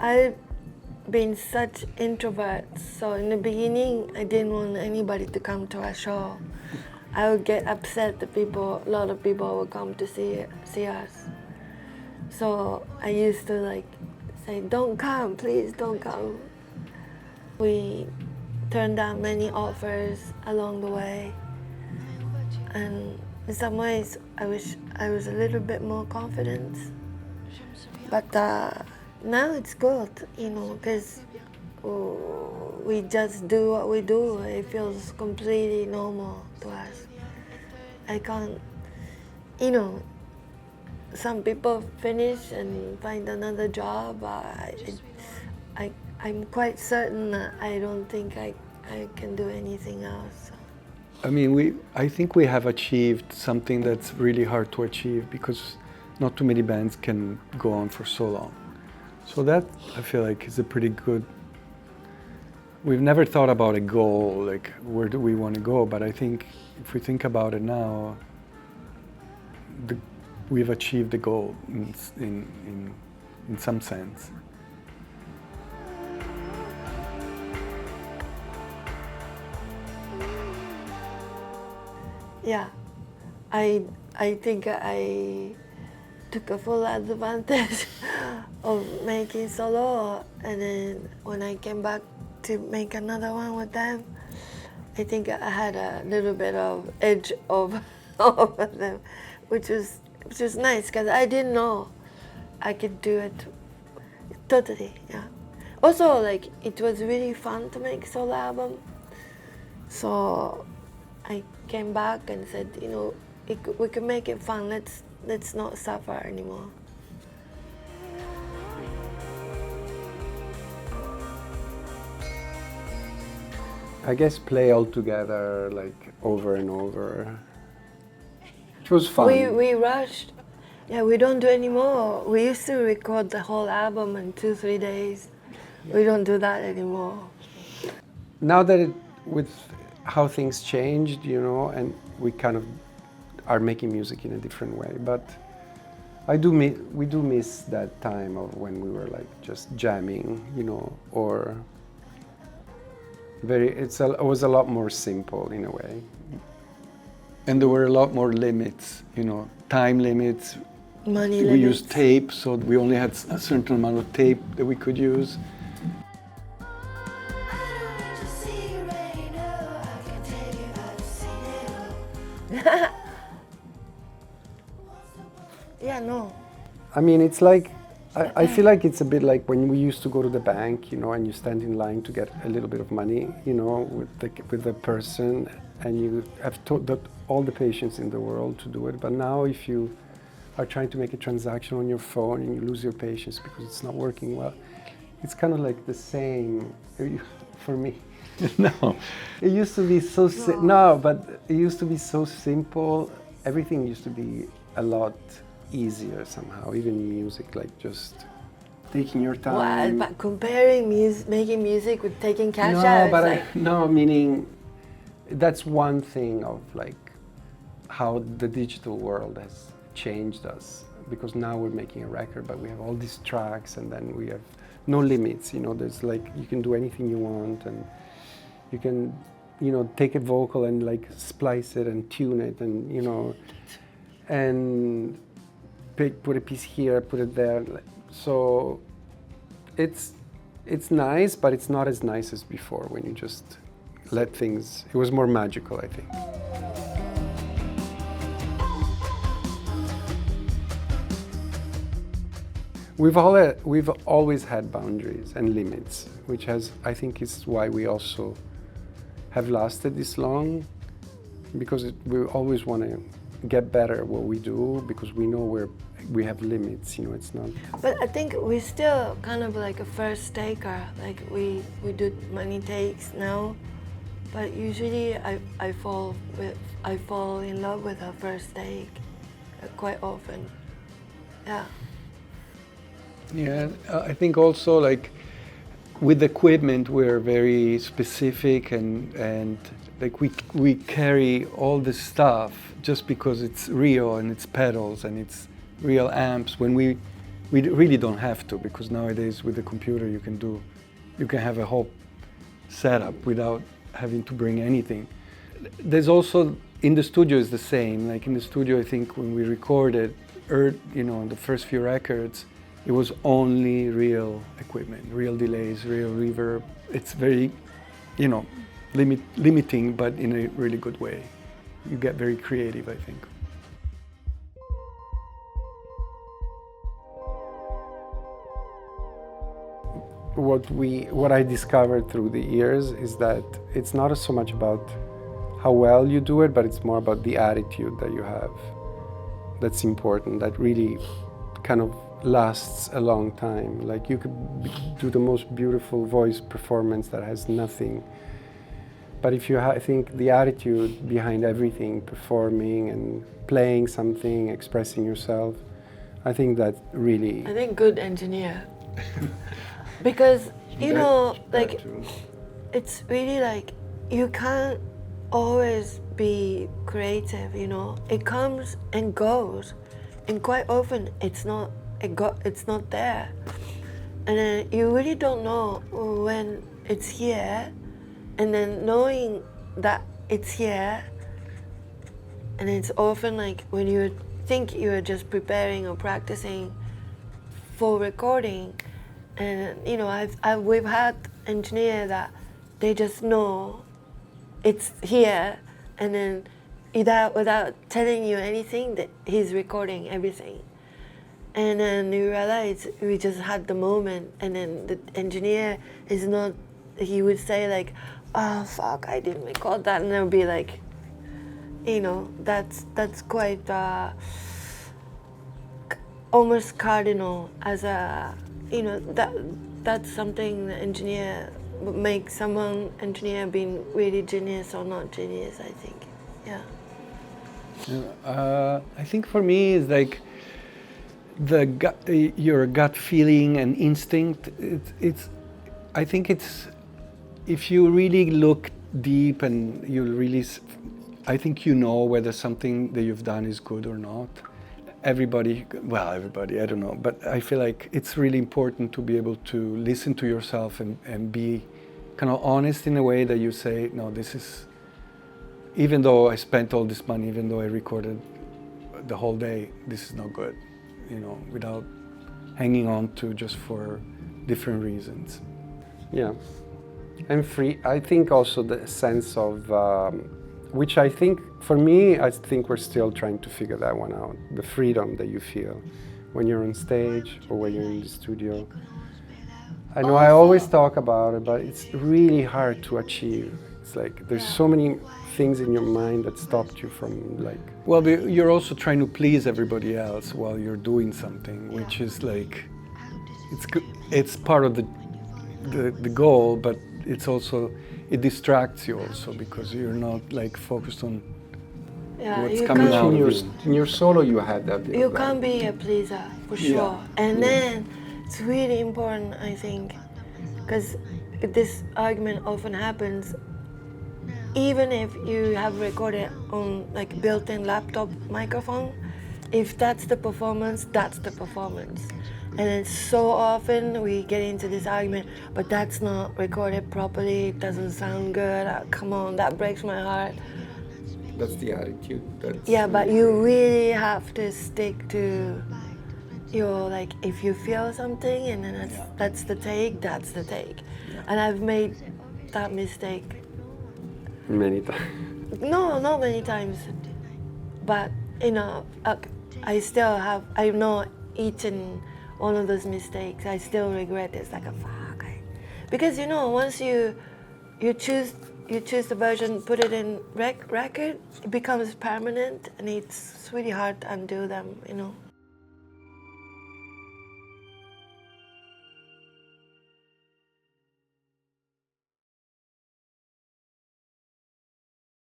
I've been such introvert, so in the beginning I didn't want anybody to come to our show. I would get upset that a lot of people would come to see us. So I used to like say, "Don't come, please don't come." We turned down many offers along the way, and in some ways I wish I was a little bit more confident. But now it's good, because we just do what we do. It feels completely normal to us. I can't, some people finish and find another job. I'm quite certain that I don't think I can do anything else. I mean, I think we have achieved something that's really hard to achieve because not too many bands can go on for so long. So that, I feel like, is a pretty good... We've never thought about a goal, like where do we want to go, but I think if we think about it now, we've achieved the goal in some sense. Yeah, I think I took a full advantage of making solo, and then when I came back to make another one with them, I think I had a little bit of edge over them, which was nice because I didn't know I could do it totally. Yeah. Also, like it was really fun to make solo album, so I came back and said, we can make it fun. Let's not suffer anymore. I guess play all together, like over and over. It was fun. We rushed. Yeah, we don't do anymore. We used to record the whole album in 2-3 days. We don't do that anymore. Now that with how things changed, and we kind of are making music in a different way, but we do miss that time of when we were like just jamming, or it was a lot more simple in a way. And there were a lot more limits, time limits. Money we limits. used tape, so we only had a certain amount of tape that we could use. Yeah, no. I mean, it's like, I feel like it's a bit like when we used to go to the bank, and you stand in line to get a little bit of money, with the person, and you have all the patience in the world to do it. But now if you are trying to make a transaction on your phone and you lose your patience because it's not working well, it's kind of like the same for me. No. It used to be so but it used to be so simple. Everything used to be a lot easier somehow, even music, like just taking your time. But comparing making music with taking cash out, meaning that's one thing of like how the digital world has changed us, because now we're making a record, but we have all these tracks, and then we have no limits. There's like you can do anything you want, and you can, take a vocal and like splice it and tune it, and and put a piece here, put it there. So it's nice, but it's not as nice as before when you just let things. It was more magical, I think. We've always had boundaries and limits, which I think is why we also have lasted this long, because we always want to get better at what we do, because we know we have limits, it's not... But I think we're still kind of like a first taker, like we do many takes now, but usually I fall in love with a first take quite often. Yeah. Yeah, I think also like with equipment we're very specific, and like we carry all the stuff just because it's real and it's pedals and it's real amps. When we really don't have to, because nowadays with the computer you can have a whole setup without having to bring anything. There's also, in the studio is the same. Like in the studio, I think when we recorded, the first few records, it was only real equipment, real delays, real reverb. It's very, limiting, but in a really good way. You get very creative, I think. What I discovered through the years is that it's not so much about how well you do it, but it's more about the attitude that you have. That's important. That really kind of lasts a long time. Like you could do the most beautiful voice performance that has nothing, but if you I think the attitude behind everything, performing and playing something, expressing yourself, I think that really. I think good engineer. Because it's really like you can't always be creative, It comes and goes, and quite often it's not there, and then you really don't know when it's here, and then knowing that it's here, and it's often like when you think you're just preparing or practicing for recording. And we've had engineers that they just know it's here, and then without telling you anything, that he's recording everything. And then you realize we just had the moment, and then the engineer is not. He would say like, "Oh fuck, I didn't record that," and they'll be like, that's quite almost cardinal as a. That's something the engineer makes someone engineer being really genius or not genius, I think. I think for me it's like your gut feeling and instinct. I think it's if you really look deep and I think whether something that you've done is good or not. Everybody, I don't know, but I feel like it's really important to be able to listen to yourself and be kind of honest in a way that you say, no, this is, even though I spent all this money, even though I recorded the whole day, this is not good, without hanging on to just for different reasons. Yeah, and free. I think also the sense of, which I think, for me, I think we're still trying to figure that one out. The freedom that you feel when you're on stage or when you're in the studio. I know I always talk about it, but it's really hard to achieve. It's like there's so many things in your mind that stopped you from like. Well, you're also trying to please everybody else while you're doing something, which is like, it's part of the goal, but it's also, it distracts you also because you're not like focused on what's coming out of you. In your solo you had that. You can't be a pleaser, for sure. And then it's really important, I think, because this argument often happens even if you have recorded on like built-in laptop microphone. If that's the performance, that's the performance. And then so often we get into this argument, but that's not recorded properly, it doesn't sound good, come on, that breaks my heart. That's the attitude. But you really have to stick to your, like, if you feel something and then that's the take, that's the take. Yeah. And I've made that mistake. Many times. No, not many times. But, I've not eaten one of those mistakes. I still regret it. It's like a fuck. Because once you choose the version, put it in record, it becomes permanent, and it's really hard to undo them.